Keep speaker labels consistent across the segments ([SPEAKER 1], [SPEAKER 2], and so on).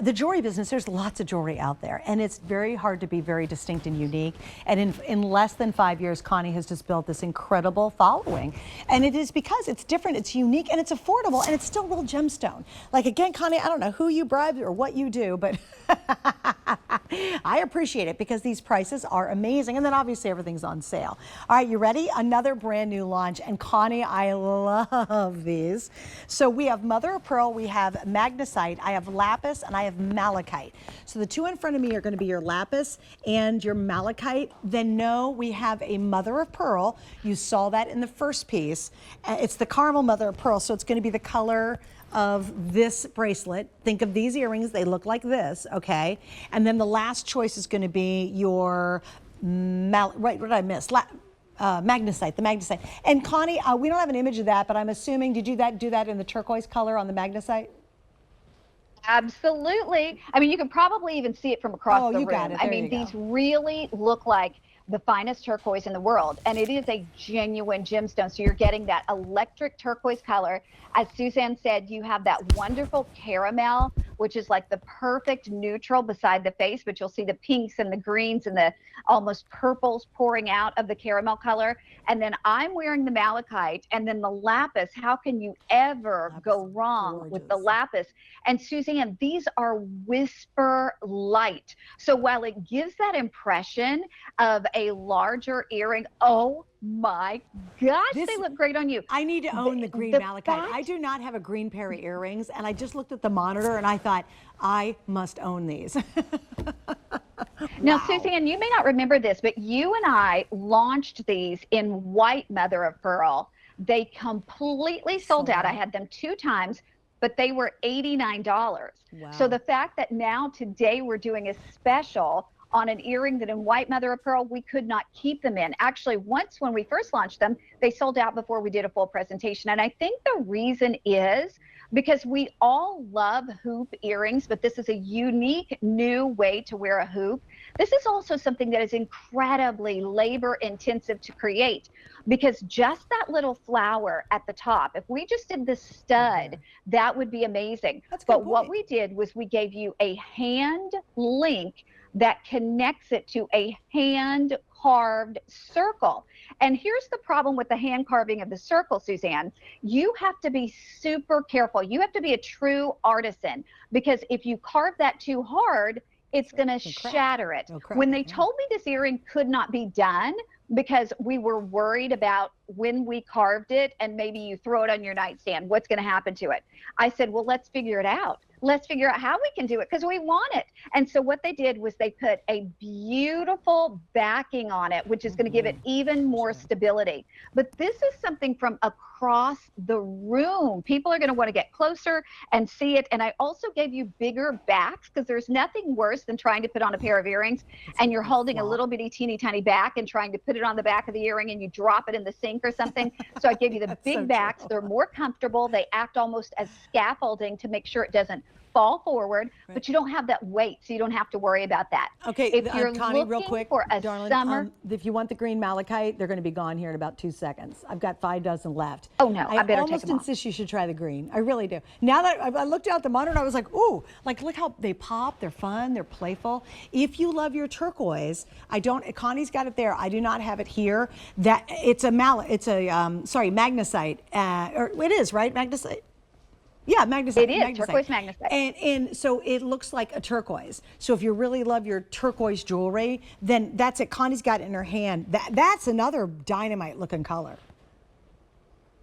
[SPEAKER 1] The jewelry business, there's lots of jewelry out there, and it's very hard to be very distinct and unique. And in less than 5 years, Connie has just built this incredible following. And it is because it's different, it's unique, and it's affordable, and it's still real gemstone. Like, again, Connie, I don't know who you bribed or what you do, but I appreciate it because these prices are amazing. And then obviously everything's on sale. All right, you ready? Another brand new launch. And Connie, I love these. So we have mother of pearl, we have magnesite, I have lapis, and I have malachite. So the two in front of me are going to be your lapis and your malachite. Then no, we have a mother of pearl. You saw that in the first piece. It's the caramel mother of pearl, so it's going to be the color of this bracelet. Think of these earrings, they look like this, okay? And then the last choice is going to be your what did I miss? Magnesite, the magnesite. And Connie, we don't have an image of that, but I'm assuming, did you do that in the turquoise color on the magnesite?
[SPEAKER 2] Absolutely. I mean, you can probably even see it from across the room.
[SPEAKER 1] Got it.
[SPEAKER 2] I mean, these really look like the finest turquoise in the world, and it is a genuine gemstone. So you're getting that electric turquoise color. As Suzanne said, you have that wonderful caramel, which is like the perfect neutral beside the face, but you'll see the pinks and the greens and the almost purples pouring out of the caramel color. And then I'm wearing the malachite, and then the lapis. How can you ever go wrong with the lapis? And Suzanne, these are whisper light. So while it gives that impression of a larger earring, oh my gosh, they look great on you.
[SPEAKER 1] I need to own the green malachite. I do not have a green pair of earrings, and I just looked at the monitor and I thought, I must own these.
[SPEAKER 2] Now, Suzanne, you may not remember this, but you and I launched these in white mother of pearl. They completely sold out. I had them 2 times, but they were $89. Wow. So the fact that now today we're doing a special on an earring that in white mother of pearl, we could not keep them in. Actually, once when we first launched them, they sold out before we did a full presentation. And I think the reason is because we all love hoop earrings, but this is a unique new way to wear a hoop. This is also something that is incredibly labor intensive to create, because just that little flower at the top, if we just did the stud, that would be amazing. But what we did was we gave you a hand link that connects it to a hand carved circle. And here's the problem with the hand carving of the circle, Suzanne. You have to be super careful. You have to be a true artisan, because if you carve that too hard, it's going to shatter it. When they told me this earring could not be done because we were worried about when we carved it and maybe you throw it on your nightstand, what's going to happen to it? I said, well, let's figure it out. Let's figure out how we can do it because we want it. And so what they did was they put a beautiful backing on it, which is going to give it even more stability. But this is something from across the room. People are going to want to get closer and see it. And I also gave you bigger backs, because there's nothing worse than trying to put on a pair of earrings and you're holding a little bitty teeny tiny back and trying to put it on the back of the earring and you drop it in the sink or something. So I gave you the big backs. They're more comfortable. They act almost as scaffolding to make sure it doesn't fall forward, but you don't have that weight, so you don't have to worry about that.
[SPEAKER 1] Okay,
[SPEAKER 2] if you're
[SPEAKER 1] Connie, real quick,
[SPEAKER 2] for a
[SPEAKER 1] darling,
[SPEAKER 2] summer,
[SPEAKER 1] if you want the green malachite, they're going to be gone here in about 2 seconds. I've got 5 dozen left.
[SPEAKER 2] Oh no, I better take them off.
[SPEAKER 1] I almost insist you should try the green. I really do. Now that I looked out the monitor, and I was like, ooh, like look how they pop. They're fun. They're playful. If you love your turquoise, Connie's got it there. I do not have it here. That it's a magnesite. Or it is right, magnesite. Yeah, magnesite.
[SPEAKER 2] It is turquoise magnesite.
[SPEAKER 1] And so it looks like a turquoise. So if you really love your turquoise jewelry, then that's it. Connie's got it in her hand. That's another dynamite looking color.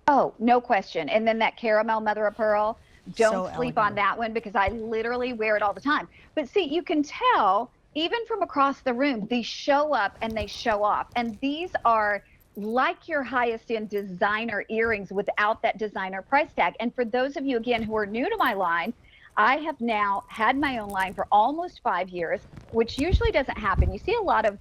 [SPEAKER 2] Oh, no question. And then that caramel mother of pearl, don't sleep on that one, because I literally wear it all the time. But see, you can tell even from across the room, these show up and they show off. And these are like your highest end designer earrings without that designer price tag. And for those of you, again, who are new to my line, I have now had my own line for almost 5 years, which usually doesn't happen. You see a lot of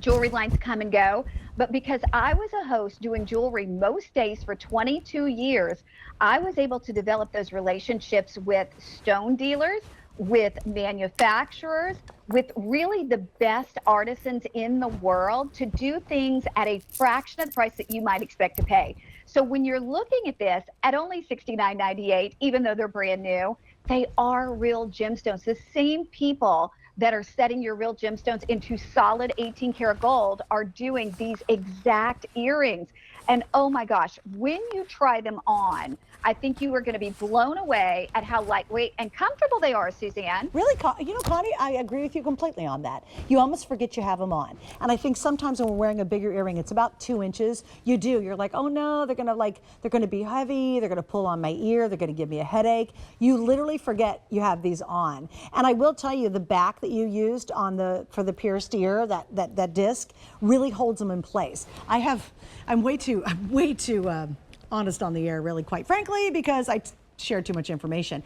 [SPEAKER 2] jewelry lines come and go, but because I was a host doing jewelry most days for 22 years, I was able to develop those relationships with stone dealers, with manufacturers, with really the best artisans in the world to do things at a fraction of the price that you might expect to pay. So when you're looking at this at only $69.98, even though they're brand new, they are real gemstones. The same people that are setting your real gemstones into solid 18 karat gold are doing these exact earrings. And oh my gosh, when you try them on, I think you are going to be blown away at how lightweight and comfortable they are, Suzanne.
[SPEAKER 1] Really, you know, Connie, I agree with you completely on that. You almost forget you have them on. And I think sometimes when we're wearing a bigger earring, it's about 2 inches. You're like, oh no, they're gonna be heavy. They're gonna pull on my ear. They're gonna give me a headache. You literally forget you have these on. And I will tell you, the back that you used for the pierced ear, that disc, really holds them in place. I'm way too honest on the air, really, quite frankly, because I share too much information.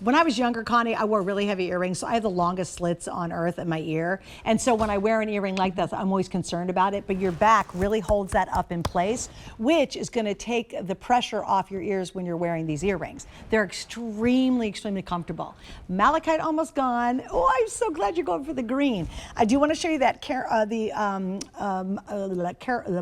[SPEAKER 1] When I was younger, Connie, I wore really heavy earrings, so I have the longest slits on earth in my ear. And so when I wear an earring like this, I'm always concerned about it, but your back really holds that up in place, which is gonna take the pressure off your ears when you're wearing these earrings. They're extremely, extremely comfortable. Malachite almost gone. Oh, I'm so glad you're going for the green. I do wanna show you that the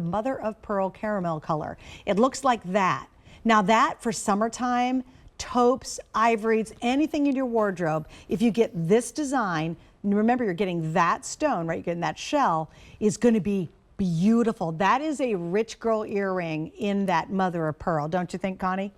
[SPEAKER 1] mother of pearl caramel color. It looks like that. Now that, for summertime, taupes, ivories, anything in your wardrobe, if you get this design, and remember you're getting that stone, right? You're getting that shell, is going to be beautiful. That is a rich girl earring in that mother of pearl, don't you think, Connie?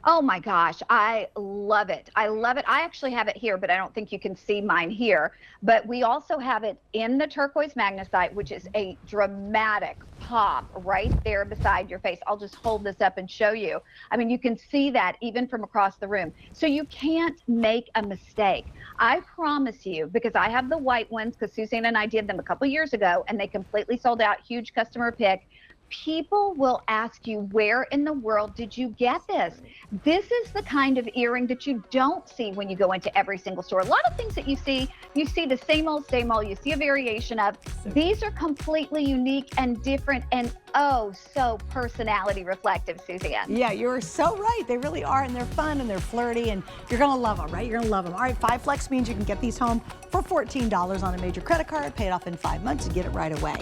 [SPEAKER 2] Oh my gosh, I love it. I love it. I actually have it here, but I don't think you can see mine here. But we also have it in the turquoise magnesite, which is a dramatic pop right there beside your face. I'll just hold this up and show you. I mean, you can see that even from across the room. So you can't make a mistake. I promise you, because I have the white ones, because Suzanne and I did them a couple years ago, and they completely sold out, huge customer pick. People will ask you, where in the world did you get this? This is the kind of earring that you don't see when you go into every single store. A lot of things that you see the same old, you see a variation of. These are completely unique and different and oh, so personality reflective, Suzanne.
[SPEAKER 1] Yeah, you're so right. They really are, and they're fun and they're flirty, and you're gonna love them, right? You're gonna love them. All right, 5 Flex means you can get these home for $14 on a major credit card, pay it off in 5 months and get it right away.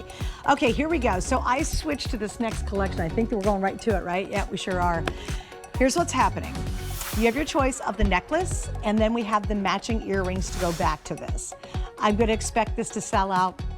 [SPEAKER 1] Okay, here we go. So I switched to this next collection. I think that we're going right to it, right? Yeah, we sure are. Here's what's happening. You have your choice of the necklace, and then we have the matching earrings to go back to this. I'm going to expect this to sell out